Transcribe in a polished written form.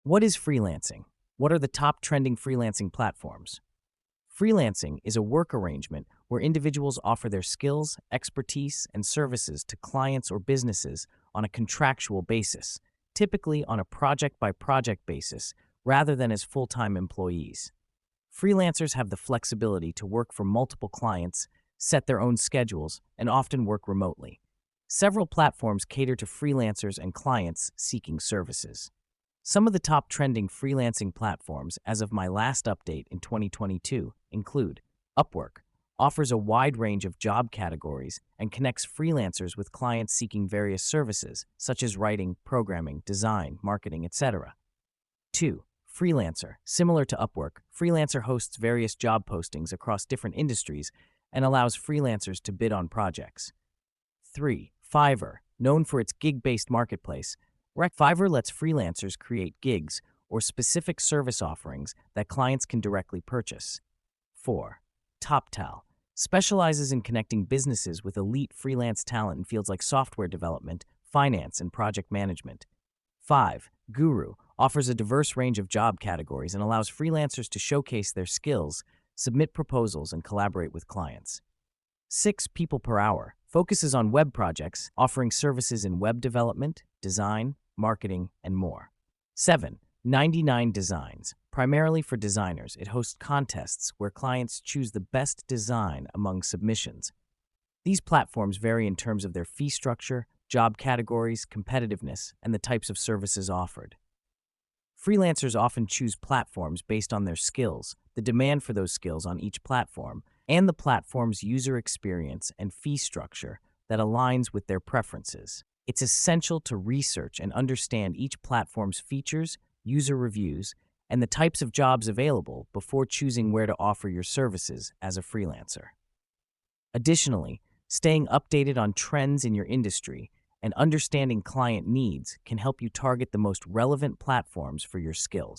What is freelancing? What are the top trending freelancing platforms? Freelancing is a work arrangement where individuals offer their skills, expertise, and services to clients or businesses on a contractual basis, typically on a project by project basis rather than as full time employees. Freelancers have the flexibility to work for multiple clients, set their own schedules, and often work remotely. Several platforms cater to freelancers and clients seeking services. Some of the top trending freelancing platforms as of my last update in 2022 include Upwork, offers a wide range of job categories and connects freelancers with clients seeking various services such as writing, programming, design, marketing, etc. 2. Freelancer. Similar to Upwork, Freelancer hosts various job postings across different industries and allows freelancers to bid on projects. 3. Fiverr. Known for its gig-based marketplace, Fiverr lets freelancers create gigs or specific service offerings that clients can directly purchase. 4. TopTalent specializes in connecting businesses with elite freelance talent in fields like software development, finance, and project management. 5. Guru offers a diverse range of job categories and allows freelancers to showcase their skills, submit proposals, and collaborate with clients. 6. PeoplePerHour focuses on web projects, offering services in web development, design, marketing, and more. 7. 99 Designs. Primarily for designers, it hosts contests where clients choose the best design among submissions. These platforms vary in terms of their fee structure, job categories, competitiveness, and the types of services offered. Freelancers often choose platforms based on their skills, the demand for those skills on each platform, and the platform's user experience and fee structure that aligns with their preferences. It's essential to research and understand each platform's features, user reviews, and the types of jobs available before choosing where to offer your services as a freelancer. Additionally, staying updated on trends in your industry and understanding client needs can help you target the most relevant platforms for your skills.